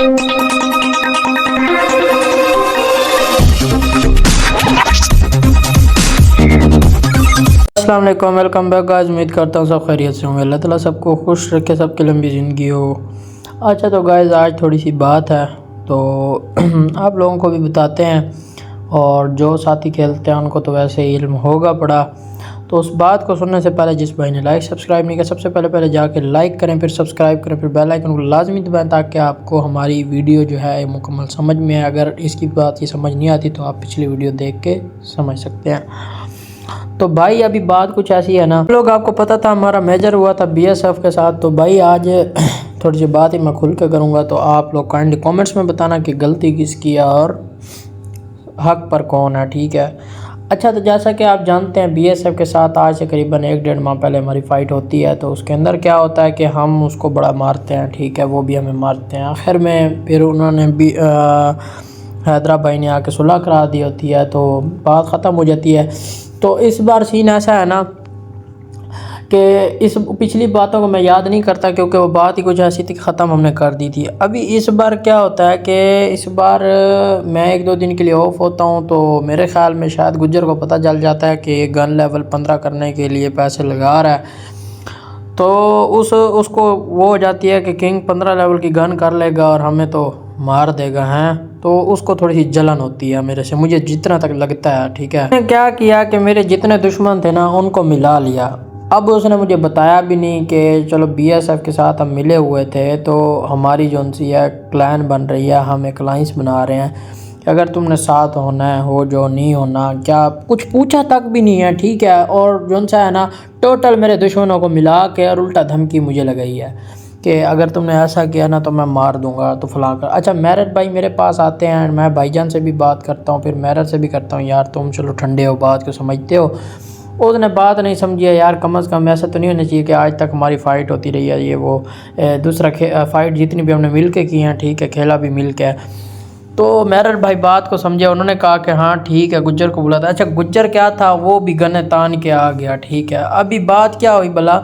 अस्सलाम वालेकुम, welcome back guys. उम्मीद करता हूँ सब खैरियत से होंगे। अल्लाह ताला सबको खुश रखे, सबकी लंबी ज़िंदगी हो। अच्छा तो गाइस आज थोड़ी सी बात है तो आप लोगों को भी बताते हैं, और जो साथी खेलते हैं उनको तो वैसे ही इल्म होगा पड़ा। तो उस बात को सुनने से पहले जिस भाई ने लाइक सब्सक्राइब नहीं किया, सबसे पहले जाके लाइक करें, फिर सब्सक्राइब करें, फिर बेल आइकन को लाजमी दबाएं ताकि आपको हमारी वीडियो जो है मुकम्मल समझ में आए। अगर इसकी बात ये समझ नहीं आती तो आप पिछली वीडियो देख के समझ सकते हैं। तो भाई अभी बात कुछ ऐसी है ना, लोग आपको पता था हमारा मेजर हुआ था बीएसएफ के साथ। तो भाई आज थोड़ी सी बात ही मैं खुल के करूँगा, तो आप लोग काइंडली कमेंट्स में बताना कि गलती किसकी है और हक पर कौन है, ठीक है। अच्छा तो जैसा कि आप जानते हैं बीएसएफ के साथ आज से करीबन 1-1.5 माह पहले हमारी फ़ाइट होती है। तो उसके अंदर क्या होता है कि हम उसको बड़ा मारते हैं, ठीक है, वो भी हमें मारते हैं। आखिर में फिर उन्होंने भी हैदरा भाई ने आके सुलह करा दी होती है, तो बात ख़त्म हो जाती है। तो इस बार सीन ऐसा है ना कि इस पिछली बातों को मैं याद नहीं करता क्योंकि वो बात ही कुछ ऐसी थी कि ख़त्म हमने कर दी थी। अभी इस बार क्या होता है कि इस बार मैं 1-2 दिन के लिए ऑफ होता हूँ, तो मेरे ख़्याल में शायद गुज्जर को पता चल जाता है कि गन लेवल 15 करने के लिए पैसे लगा रहा है। तो उसको वो हो जाती है कि किंग 15 लेवल की गन कर लेगा और हमें तो मार देगा हैं। तो उसको थोड़ी सी जलन होती है मेरे से, मुझे जितना तक लगता है, ठीक है। मैंने क्या किया कि मेरे जितने दुश्मन थे ना उनको मिला लिया। अब उसने मुझे बताया भी नहीं कि चलो बीएसएफ के साथ हम मिले हुए थे, तो हमारी जो सी है क्लैन बन रही है, हम एक अलाइंस बना रहे हैं, अगर तुमने साथ होना है हो, जो नहीं होना, क्या कुछ पूछा तक भी नहीं है, ठीक है। और जो सा है ना टोटल मेरे दुश्मनों को मिला के और उल्टा धमकी मुझे लगाई है कि अगर तुमने ऐसा किया ना तो मैं मार दूंगा, तो फलां कर। अच्छा मेरठ भाई मेरे पास आते हैं, मैं भाईजान से भी बात करता हूँ, फिर मेरठ से भी करता हूँ, यार तुम चलो ठंडे हो, बात को समझते हो। उसने बात नहीं समझी है यार, कम से कम ऐसा तो नहीं होना चाहिए कि आज तक हमारी फ़ाइट होती रही है ये वो। दूसरा फ़ाइट जितनी भी हमने मिल के की हैं, ठीक है, खेला भी मिल के। तो मेरठ भाई बात को समझे, उन्होंने कहा कि हाँ ठीक है, गुज्जर को बुला था। अच्छा गुज्जर क्या था, वो भी गने तान के आ गया, ठीक है। अभी बात क्या हुई भला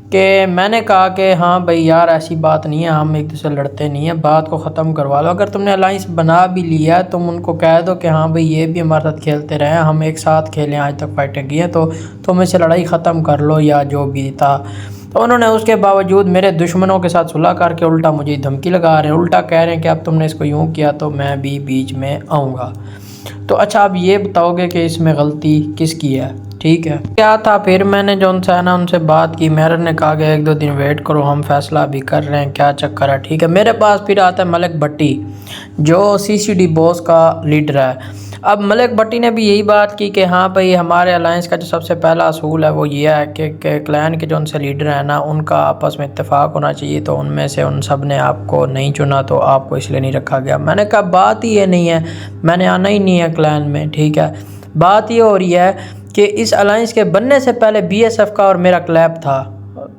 कि मैंने कहा कि हाँ भाई यार ऐसी बात नहीं है, हम एक दूसरे लड़ते नहीं है, बात को ख़त्म करवा लो। अगर तुमने अलाइंस बना भी लिया तुम उनको कह दो कि हाँ भाई ये भी हमारे साथ खेलते रहे, हम एक साथ खेलें, आज तक फाइटें की हैं, तो तुम इससे लड़ाई ख़त्म कर लो या जो भी था। तो उन्होंने उसके बावजूद मेरे दुश्मनों के साथ सुलह करके उल्टा मुझे धमकी लगा रहे हैं, उल्टा कह रहे हैं कि अब तुमने इसको यूँ किया तो मैं भी बीच में आऊँगा। तो अच्छा अब ये बताओगे कि इसमें गलती किसकी है, ठीक है। क्या था फिर मैंने जो उनसे है ना उनसे बात की, मेरे ने कहा कि 1-2 दिन वेट करो, हम फैसला अभी कर रहे हैं, क्या चक्कर है, ठीक है। मेरे पास फिर आता है मलिक भट्टी जो सीसीडी बॉस का लीडर है। अब मलिक भट्टी ने भी यही बात की कि हाँ भाई हमारे अलायंस का जो सबसे पहला असूल है वो ये है कि क्लैन के जो उनसे लीडर हैं ना उनका आपस में इत्तेफाक होना चाहिए। तो उनमें से उन सब ने आपको नहीं चुना, तो आपको इसलिए नहीं रखा गया। मैंने कहा बात ही ये नहीं है, मैंने आना ही नहीं है क्लैन में, ठीक है। बात ये हो रही है कि इस अलायंस के बनने से पहले बीएसएफ का और मेरा क्लैब था,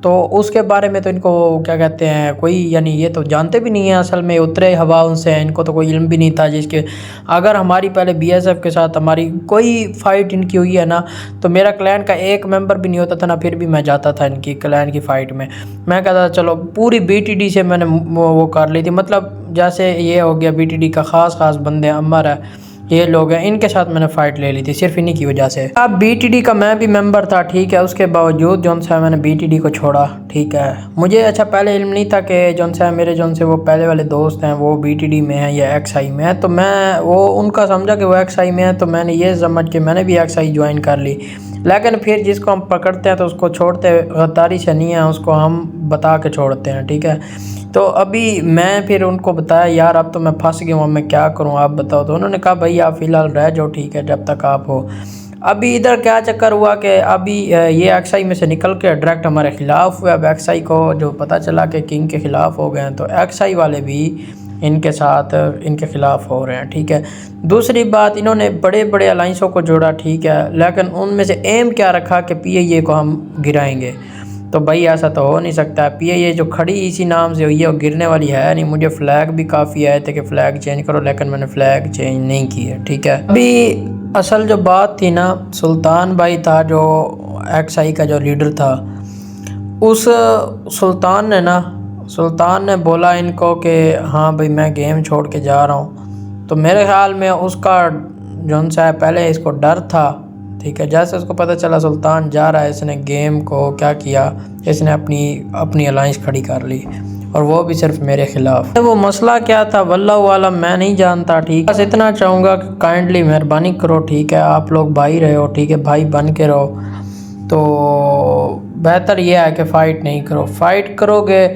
तो उसके बारे में तो इनको क्या कहते हैं कोई, यानी ये तो जानते भी नहीं है असल में, उतरे हवा उनसे हैं, इनको तो कोई इल्म भी नहीं था जिसके। अगर हमारी पहले बीएसएफ के साथ हमारी कोई फ़ाइट इनकी हुई है ना, तो मेरा क्लैन का एक मेंबर भी नहीं होता था ना, फिर भी मैं जाता था इनकी क्लैन की फ़ाइट में। मैं कहता था चलो पूरी बीटीडी से मैंने वो कर ली थी, मतलब जैसे ये हो गया बीटीडी का ख़ास बंदे अमर है, ये लोग हैं, इनके साथ मैंने फ़ाइट ले ली थी सिर्फ इन्हीं की वजह से। अब बीटीडी का मैं भी मेंबर था, ठीक है, उसके बावजूद जौन सा मैंने बीटीडी को छोड़ा, ठीक है। मुझे अच्छा पहले इल्म नहीं था कि जौन सा मेरे जौन से वो पहले वाले दोस्त हैं वो बीटीडी में हैं या एक्सआई में है, तो मैं वो उनका समझा कि वो एक्सआई में है, तो मैंने ये समझ के मैंने भी एक्सआई ज्वाइन कर ली। लेकिन फिर जिसको हम पकड़ते हैं तो उसको छोड़ते गद्दारी से नहीं है, उसको हम बता के छोड़ते हैं, ठीक है। तो अभी मैं फिर उनको बताया यार अब तो मैं फंस गया हूँ, मैं क्या करूँ आप बताओ। तो उन्होंने कहा भाई आप फ़िलहाल रह जाओ, ठीक है, जब तक आप हो। अभी इधर क्या चक्कर हुआ कि अभी ये एक्सआई में से निकल के डायरेक्ट हमारे ख़िलाफ़ हुआ। अब एक्सआई को जो पता चला कि किंग के ख़िलाफ़ हो गए हैं, तो एक्सआई वाले भी इनके साथ इनके ख़िलाफ़ हो रहे हैं, ठीक है। दूसरी बात, इन्होंने बड़े बड़े अलाइंसों को जोड़ा, ठीक है, लेकिन उनमें से एम क्या रखा कि पीआईए को हम गिराएंगे। तो भाई ऐसा तो हो नहीं सकता, पीआईए जो खड़ी इसी नाम से हुई है वो गिरने वाली है नहीं। मुझे फ़्लैग भी काफ़ी आए थे कि फ़्लैग चेंज करो, लेकिन मैंने फ़्लैग चेंज नहीं की है, ठीक है। अभी असल जो बात थी ना, सुल्तान भाई था जो एक्सआई का जो लीडर था, उस सुल्तान ने ना सुल्तान ने बोला इनको कि हाँ भाई मैं गेम छोड़ के जा रहा हूँ। तो मेरे ख्याल में उसका जोन सा है पहले इसको डर था, ठीक है। जैसे उसको पता चला सुल्तान जा रहा है, इसने गेम को क्या किया, इसने अपनी अलाइंस खड़ी कर ली, और वो भी सिर्फ मेरे खिलाफ। वो मसला क्या था वल्लाहु आलम, मैं नहीं जानता, ठीक। बस इतना चाहूँगा कि काइंडली मेहरबानी करो, ठीक है। आप लोग भाई रहे हो, ठीक है, भाई बन के रहो। तो बेहतर यह है कि फ़ाइट नहीं करो। फ़ाइट करोगे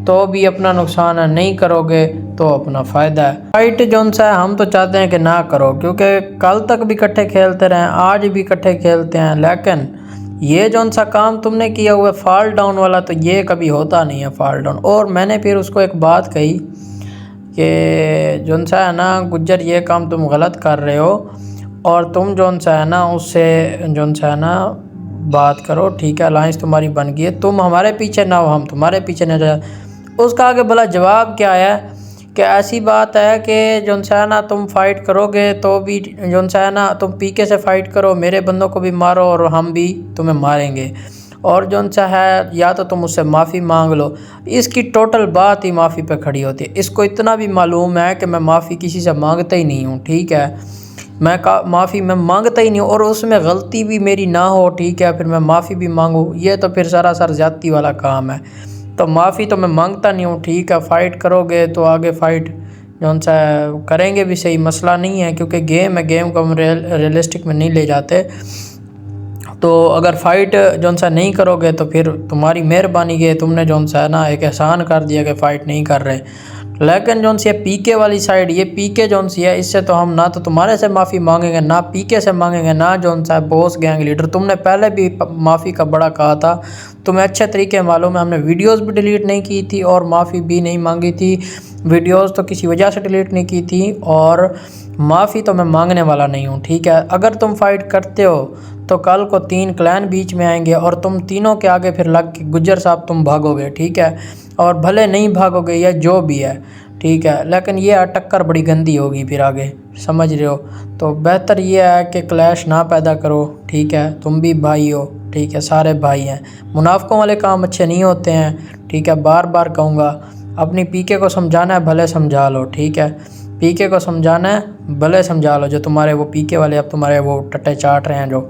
तो भी अपना नुकसान है, नहीं करोगे तो अपना फ़ायदा है। फ़ाइट जोन सा है हम तो चाहते हैं कि ना करो, क्योंकि कल तक भी इकट्ठे खेलते रहे, आज भी इकट्ठे खेलते हैं। लेकिन ये जोन सा काम तुमने किया हुआ फॉल डाउन वाला, तो ये कभी होता नहीं है फॉल डाउन। और मैंने फिर उसको एक बात कही कि जोन सा है ना गुज्जर, ये काम तुम गलत कर रहे हो, और तुम जोन सा है ना उससे जोन सा है ना बात करो, ठीक है। अलाइंस तुम्हारी बन गई है, तुम हमारे पीछे ना हो, हम तुम्हारे पीछे ना जाए। उसका आगे भला जवाब क्या है कि ऐसी बात है कि जोन सा है ना तुम फ़ाइट करोगे तो भी जोन सा है ना तुम पीके से फ़ाइट करो, मेरे बंदों को भी मारो और हम भी तुम्हें मारेंगे, और जोन सा है या तो तुम उससे माफ़ी मांग लो। इसकी टोटल बात ही माफ़ी पे खड़ी होती है। इसको इतना भी मालूम है कि मैं माफ़ी किसी से मांगता ही नहीं हूँ, ठीक है। माफ़ी मैं मांगता ही नहीं हूँ, और उसमें गलती भी मेरी ना हो, ठीक है, फिर मैं माफ़ी भी मांगूँ, ये तो फिर सरासर ज़्यादती वाला काम है। तो माफ़ी तो मैं मांगता नहीं हूँ, ठीक है। फ़ाइट करोगे तो आगे फ़ाइट जौन सा करेंगे भी, सही मसला नहीं है, क्योंकि गेम है, गेम को हम रियलिस्टिक में नहीं ले जाते। तो अगर फ़ाइट जौन सा नहीं करोगे तो फिर तुम्हारी मेहरबानी के तुमने जौन सा है ना एक एहसान कर दिया कि फ़ाइट नहीं कर रहे। लेकिन जौन सी है पीके वाली साइड, ये पीके जौन सी है, इससे तो हम ना तो तुम्हारे से माफ़ी मांगेंगे, ना पीके से मांगेंगे, ना जौन सा है बॉस गैंग लीडर। तुमने पहले भी माफ़ी का बड़ा कहा था, तुम्हें अच्छे तरीके मालूम है। हमने वीडियोस भी डिलीट नहीं की थी और माफ़ी भी नहीं मांगी थी। वीडियोस तो किसी वजह से डिलीट नहीं की थी, और माफ़ी तो मैं मांगने वाला नहीं हूँ, ठीक है। अगर तुम फ़ाइट करते हो तो कल को 3 क्लैन बीच में आएंगे, और तुम तीनों के आगे फिर लग के गुज्जर साहब तुम भागोगे, ठीक है। और भले नहीं भागोगे या जो भी है, ठीक है, लेकिन ये टक्कर बड़ी गंदी होगी फिर आगे, समझ रहे हो। तो बेहतर ये है कि क्लैश ना पैदा करो, ठीक है। तुम भी भाई हो, ठीक है, सारे भाई हैं। मुनाफिकों वाले काम अच्छे नहीं होते हैं, ठीक है। बार बार कहूँगा, अपनी पीके को समझाना है भले समझा लो, ठीक है। पीके को समझाना है भले समझा लो, जो तुम्हारे वो पीके वाले अब तुम्हारे वो टट्टे चाट रहे हैं जो,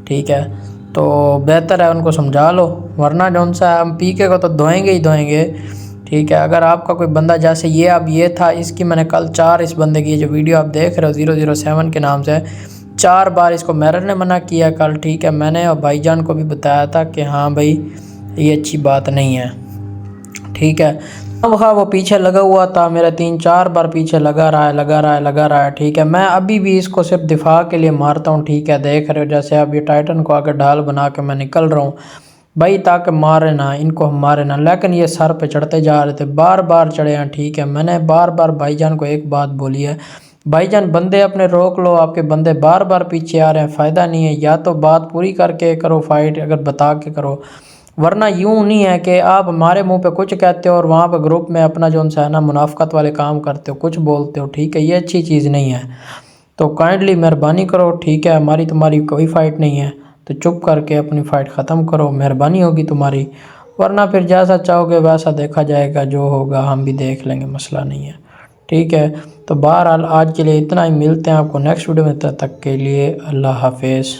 ठीक है। तो बेहतर है उनको समझा लो, वरना जौन सा हम पीके को तो धोएंगे ही धोएंगे, ठीक है। अगर आपका कोई बंदा जैसे ये अब ये था, इसकी मैंने कल 4 इस बंदे की जो वीडियो आप देख रहे हो 007 के नाम से, 4 बार इसको मेरर ने मना किया कल, ठीक है। मैंने और भाईजान को भी बताया था कि हाँ भाई ये अच्छी बात नहीं है, ठीक है। अब हाँ वो पीछे लगा हुआ था, मेरा 3-4 बार पीछे लगा रहा है, ठीक है। मैं अभी भी इसको सिर्फ दिफा के लिए मारता हूँ, ठीक है। देख रहे हो जैसे अब ये टाइटन को आगे ढाल बना के मैं निकल रहा हूँ भाई, ताकि मारे ना इनको, हम मारे ना। लेकिन ये सर पे चढ़ते जा रहे थे, बार बार चढ़े हैं, ठीक है। मैंने बार बार भाईजान को एक बात बोली है, भाईजान बंदे अपने रोक लो, आपके बंदे बार बार पीछे आ रहे हैं, फ़ायदा नहीं है। या तो बात पूरी करके करो फ़ाइट, अगर बता के करो, वरना यूँ नहीं है कि आप हमारे मुंह पे कुछ कहते हो और वहाँ पर ग्रुप में अपना जो है ना मुनाफकत वाले काम करते हो, कुछ बोलते हो, ठीक है। ये अच्छी चीज़ नहीं है। तो काइंडली मेहरबानी करो, ठीक है। हमारी तुम्हारी कोई फ़ाइट नहीं है, तो चुप करके अपनी फ़ाइट ख़त्म करो, मेहरबानी होगी तुम्हारी। वरना फिर जैसा चाहोगे वैसा देखा जाएगा, जो होगा हम भी देख लेंगे, मसला नहीं है, ठीक है। तो बहरहाल आज के लिए इतना ही, मिलते हैं आपको नेक्स्ट वीडियो में, तब तक के लिए अल्लाह हाफिज़।